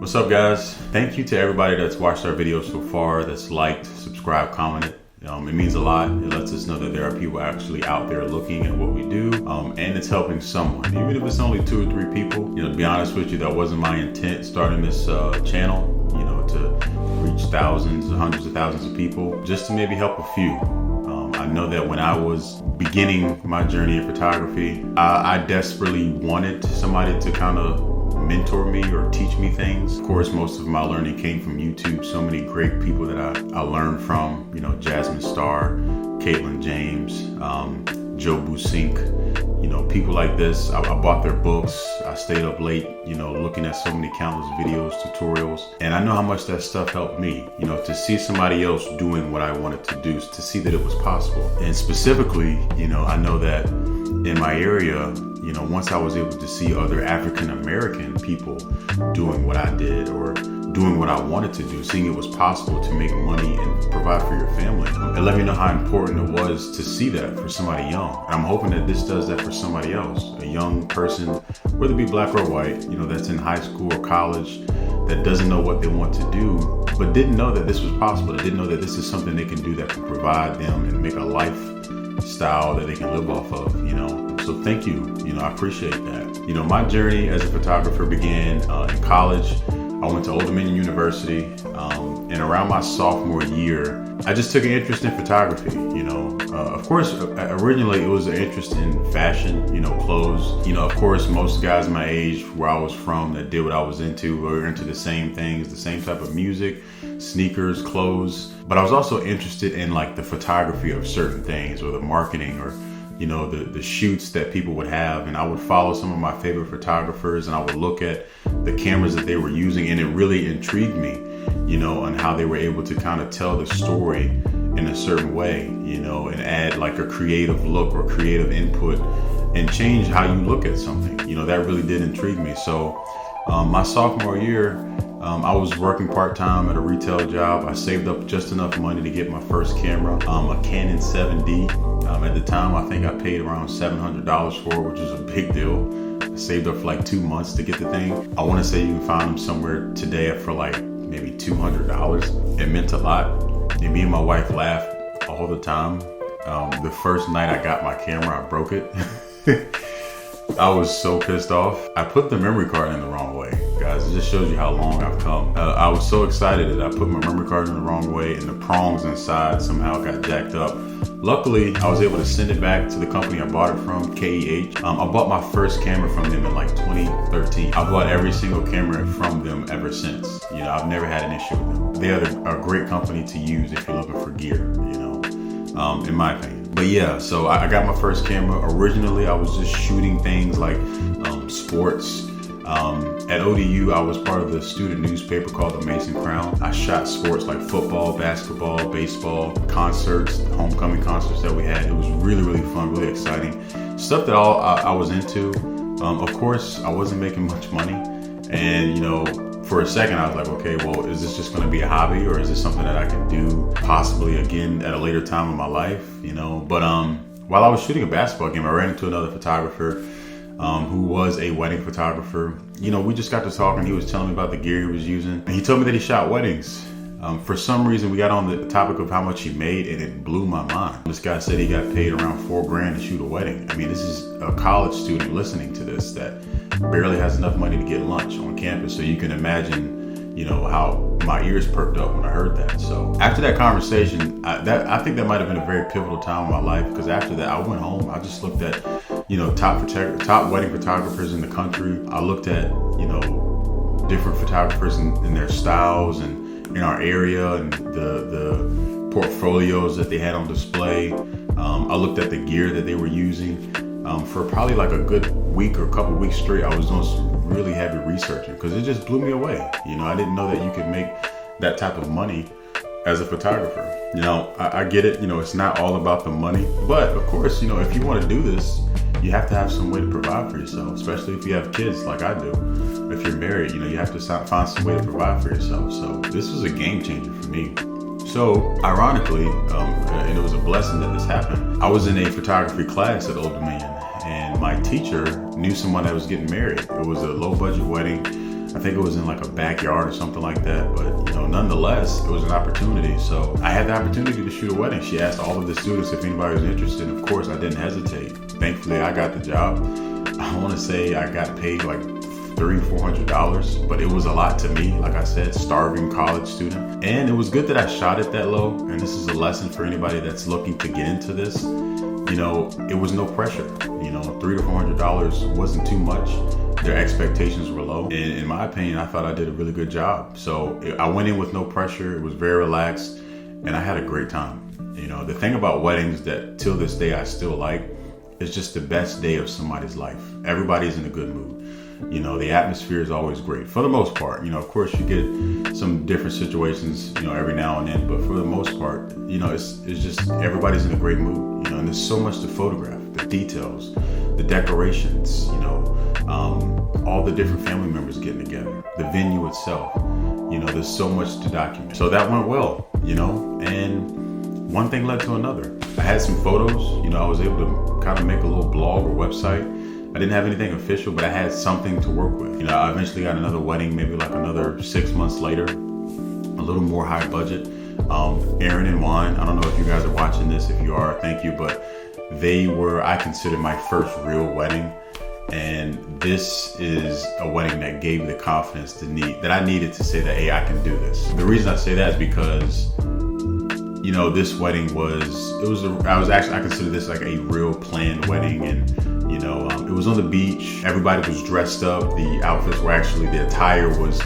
What's up, guys? Thank you to everybody that's watched our videos so far, that's liked, subscribed, commented. It means a lot. It lets us know that there are people actually out there looking at what we do, and it's helping someone. Even if it's only 2 or 3 people, to be honest with you, that wasn't my intent starting this channel, to reach thousands, hundreds of thousands of people, just to maybe help a few. I know that when I was beginning my journey in photography, I desperately wanted somebody to kind of mentor me or teach me things. Of course, most of my learning came from YouTube. So many great people that I learned from, Jasmine Star, Caitlin James, Joe Busink, people like this. I bought their books. I stayed up late, looking at so many countless videos, tutorials, and I know how much that stuff helped me, to see somebody else doing what I wanted to do, to see that it was possible. And specifically, I know that in my area, once I was able to see other African American people doing what I did or doing what I wanted to do, seeing it was possible to make money and provide for your family, it let me know how important it was to see that for somebody young. And I'm hoping that this does that for somebody else, a young person, whether it be black or white, that's in high school or college, that doesn't know what they want to do, but didn't know that this was possible. They didn't know that this is something they can do that can provide them and make a lifestyle that they can live off of, So thank you, I appreciate that. My journey as a photographer began in college. I went to Old Dominion University, and around my sophomore year, I just took an interest in photography. Of course, originally it was an interest in fashion, clothes. Of course, most guys my age, where I was from, that did what I was into, were into the same things, the same type of music, sneakers, clothes. But I was also interested in like the photography of certain things, or the marketing, or the shoots that people would have. And I would follow some of my favorite photographers, and I would look at the cameras that they were using, and it really intrigued me, on how they were able to kind of tell the story in a certain way, and add like a creative look or creative input and change how you look at something. That really did intrigue me. So my sophomore year, I was working part-time at a retail job. I saved up just enough money to get my first camera, a Canon 7D. At the time, I think I paid around $700 for it, which was a big deal. I saved up for like 2 months to get the thing. I want to say you can find them somewhere today for like maybe $200. It meant a lot. And me and my wife laughed all the time. The first night I got my camera, I broke it. I was so pissed off. I put the memory card in the wrong way. Guys, it just shows you how long I've come. I was so excited that I put my memory card in the wrong way, and the prongs inside somehow got jacked up. Luckily, I was able to send it back to the company I bought it from, KEH. I bought my first camera from them in like 2013. I bought every single camera from them ever since. I've never had an issue with them. They are a great company to use if you're looking for gear, in my opinion. But yeah, so I got my first camera. Originally, I was just shooting things like sports. At ODU, I was part of the student newspaper called the Mason Crown. I shot sports like football, basketball, baseball, concerts, homecoming concerts that we had. It was really, really fun, really exciting. Stuff that I was into. Of course, I wasn't making much money. And, for a second, I was like, okay, well, is this just going to be a hobby, or is this something that I can do possibly again at a later time in my life, But while I was shooting a basketball game, I ran into another photographer who was a wedding photographer. We just got to talking. He was telling me about the gear he was using, and he told me that he shot weddings. For some reason, we got on the topic of how much he made, and it blew my mind. This guy said he got paid around $4,000 to shoot a wedding. I mean, this is a college student listening to this that barely has enough money to get lunch on campus. So you can imagine, how my ears perked up when I heard that. So after that conversation, I think that might have been a very pivotal time in my life, because after that, I went home. I just looked at, top wedding photographers in the country. I looked at, different photographers and their styles, and in our area, and the portfolios that they had on display. I looked at the gear that they were using. For probably like a good week or a couple weeks straight, I was doing some really heavy researching, because it just blew me away. I didn't know that you could make that type of money as a photographer. I get it, it's not all about the money, but of course, if you want to do this, you have to have some way to provide for yourself, especially if you have kids like I do. If you're married, you have to find some way to provide for yourself. So this was a game changer for me. So ironically, and it was a blessing that this happened, I was in a photography class at Old Dominion, and my teacher knew someone that was getting married. It was a low budget wedding. I think it was in like a backyard or something like that. But nonetheless, it was an opportunity. So I had the opportunity to shoot a wedding. She asked all of the students if anybody was interested. Of course, I didn't hesitate. Thankfully, I got the job. I want to say I got paid like $300-400, but it was a lot to me. Like I said, starving college student. And it was good that I shot it that low. And this is a lesson for anybody that's looking to get into this. It was no pressure. $300 to $400 wasn't too much. Their expectations were low. And in my opinion, I thought I did a really good job. So I went in with no pressure. It was very relaxed and I had a great time. The thing about weddings that till this day I still like is just the best day of somebody's life. Everybody's in a good mood. The atmosphere is always great for the most part. Of course you get some different situations, every now and then, but for the most part, it's just everybody's in a great mood, and there's so much to photograph, the details, the decorations, all the different family members getting together, the venue itself, there's so much to document. So that went well, and one thing led to another. I had some photos, I was able to kind of make a little blog or website. I didn't have anything official, but I had something to work with. I eventually got another wedding, maybe like another 6 months later, a little more high budget. Aaron and Juan, I don't know if you guys are watching this. If you are, thank you. But I consider my first real wedding. And this is a wedding that gave me the confidence that I needed to say that, hey, I can do this. The reason I say that is because, this wedding I consider this like a real planned wedding. And it was on the beach. Everybody was dressed up. The outfits were the attire was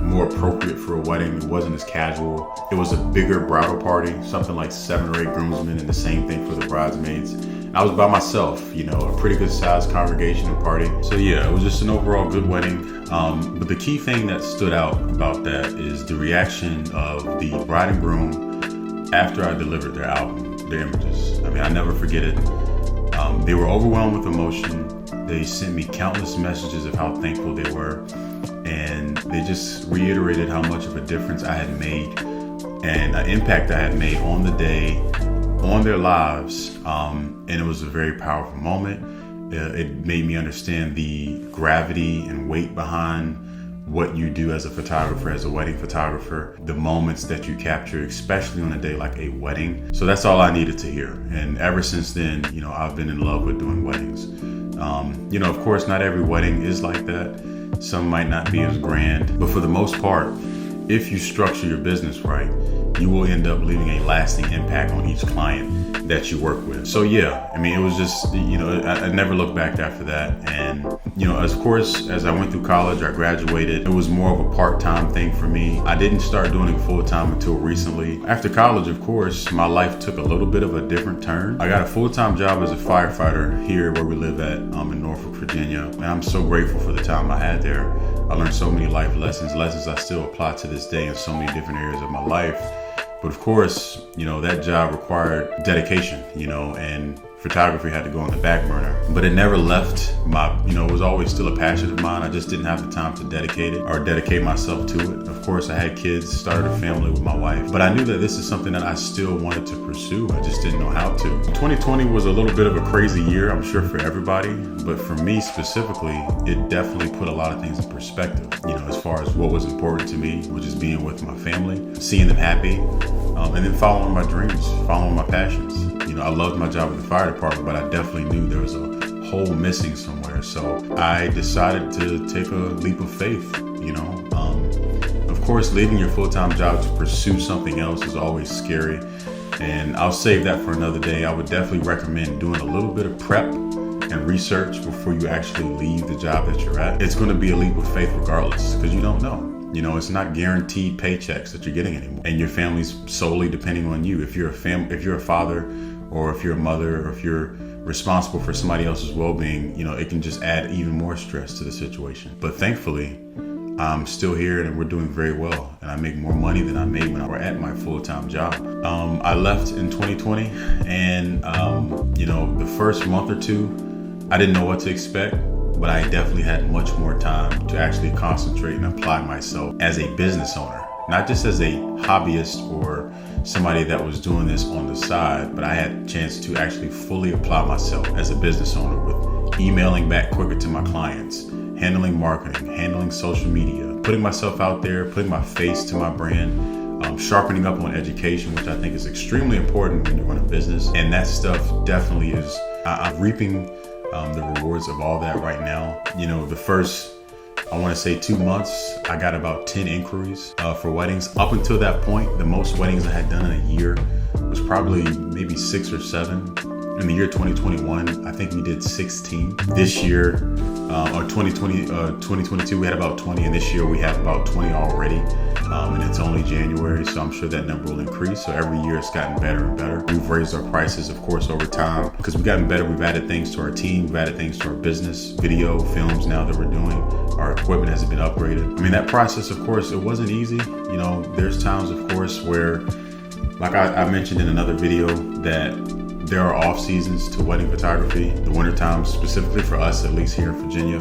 more appropriate for a wedding. It wasn't as casual. It was a bigger bridal party, something like 7 or 8 groomsmen, and the same thing for the bridesmaids. And I was by myself, a pretty good sized congregation and party. So yeah, it was just an overall good wedding. But the key thing that stood out about that is the reaction of the bride and groom after I delivered their album, their images. I never forget it. They were overwhelmed with emotion. They sent me countless messages of how thankful they were. And they just reiterated how much of a difference I had made and an impact I had made on the day, on their lives. And it was a very powerful moment. It made me understand the gravity and weight behind what you do as a photographer, as a wedding photographer, the moments that you capture, especially on a day like a wedding. So that's all I needed to hear. And ever since then, I've been in love with doing weddings. Of course, not every wedding is like that. Some might not be as grand, but for the most part, if you structure your business right, you will end up leaving a lasting impact on each client that you work with. So yeah, it was just, I never looked back after that. And, of course, as I went through college, I graduated. It was more of a part-time thing for me. I didn't start doing it full-time until recently. After college, of course, my life took a little bit of a different turn. I got a full-time job as a firefighter here where we live at in Norfolk, Virginia. And I'm so grateful for the time I had there. I learned so many life lessons I still apply to this day in so many different areas of my life. But of course, that job required dedication, and photography had to go on the back burner. But it never left it was always still a passion of mine. I just didn't have the time to dedicate myself to it. Of course, I had kids, started a family with my wife. But I knew that this is something that I still wanted to pursue. I just didn't know how to. 2020 was a little bit of a crazy year, I'm sure for everybody. But for me specifically, it definitely put a lot of things in perspective, as far as what was important to me, which is being with my family, seeing them happy, and then following my dreams, following my passions. I loved my job at the fire department, but I definitely knew there was a hole missing somewhere. So I decided to take a leap of faith, Of course, leaving your full-time job to pursue something else is always scary. And I'll save that for another day. I would definitely recommend doing a little bit of prep and research before you actually leave the job that you're at. It's going to be a leap of faith regardless, because you don't know. It's not guaranteed paychecks that you're getting anymore. And your family's solely depending on you. If you're a father, or if you're a mother, or if you're responsible for somebody else's well-being, it can just add even more stress to the situation. But thankfully, I'm still here and we're doing very well. And I make more money than I made when I was at my full-time job. I left in 2020 and, the first month or two, I didn't know what to expect, but I definitely had much more time to actually concentrate and apply myself as a business owner. Not just as a hobbyist or somebody that was doing this on the side, but I had a chance to actually fully apply myself as a business owner with emailing back quicker to my clients, handling marketing, handling social media, putting myself out there, putting my face to my brand, sharpening up on education, which I think is extremely important when you run a business. And that stuff definitely is, I'm reaping the rewards of all that right now. You know, the first, I want to say 2 months, I got about 10 inquiries for weddings. Up until that point, the most weddings I had done in a year was probably maybe 6 or 7. In the year 2021, I think we did 16. This year, or 2022, we had about 20, and this year we have about 20 already. And it's only January, so I'm sure that number will increase. So every year it's gotten better and better. We've raised our prices, of course, over time because we've gotten better. We've added things to our team, we've added things to our business, video, films now that we're doing. Our equipment has been upgraded. I mean, that process, of course, it wasn't easy. You know, there's times, of course, where, like I mentioned in another video, that there are off seasons to wedding photography. The winter time, specifically for us, at least here in Virginia,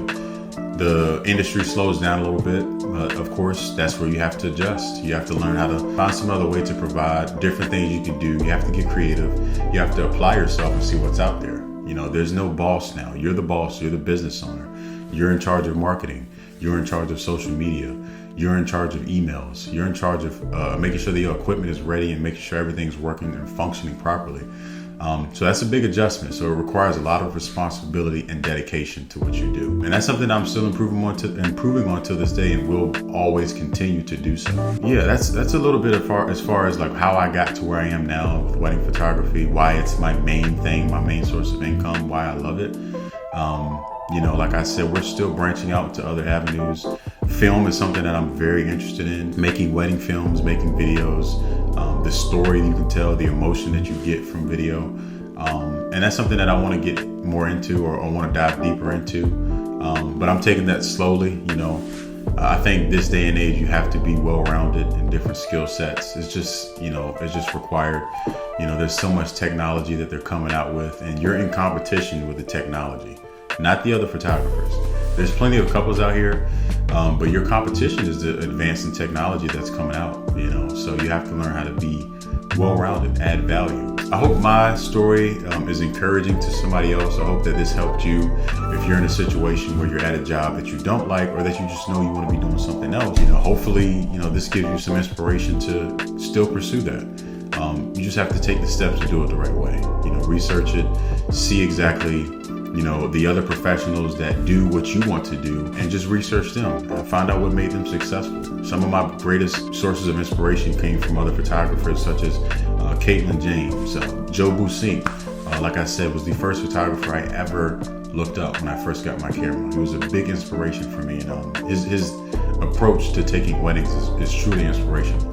the industry slows down a little bit, but of course, that's where you have to adjust. You have to learn how to find some other way to provide different things you can do. You have to get creative. You have to apply yourself and see what's out there. You know, there's no boss now. You're the boss. You're the business owner. You're in charge of marketing. You're in charge of social media. You're in charge of emails. You're in charge of making sure that your equipment is ready and making sure everything's working and functioning properly. So that's a big adjustment. So it requires a lot of responsibility and dedication to what you do. And that's something I'm still improving on to this day, and will always continue to do so. Yeah, that's a little bit as far as like how I got to where I am now with wedding photography, why it's my main thing, my main source of income, why I love it. You know, like I said, we're still branching out to other avenues. Film is something that I'm very interested in. Making wedding films, making videos, the story you can tell, the emotion that you get from video. And that's something that I want to get more into or want to dive deeper into. But I'm taking that slowly, you know. I think this day and age, you have to be well-rounded in different skill sets. It's just, you know, it's just required. You know, there's so much technology that they're coming out with, and you're in competition with the technology, not the other photographers. There's plenty of couples out here, but your competition is the advancing technology that's coming out, you know, so you have to learn how to be well-rounded, add value. I hope my story is encouraging to somebody else. I hope that this helped you if you're in a situation where you're at a job that you don't like, or that you just know you want to be doing something else. You know, hopefully, you know, this gives you some inspiration to still pursue that. You just have to take the steps to do it the right way. You know, research it, see exactly, you know, the other professionals that do what you want to do, and just research them. Find out what made them successful. Some of my greatest sources of inspiration came from other photographers such as Caitlin James, Joe Busink. Like I said, was the first photographer I ever looked up when I first got my camera. He was a big inspiration for me, and his approach to taking weddings is truly inspirational.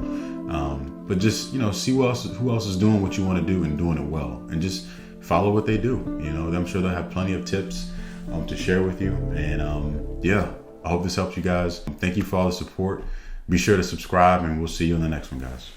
But just, you know, see who else is doing what you want to do and doing it well, and just follow what they do. You know, I'm sure they'll have plenty of tips to share with you. And yeah, I hope this helps you guys. Thank you for all the support. Be sure to subscribe, and we'll see you in the next one, guys.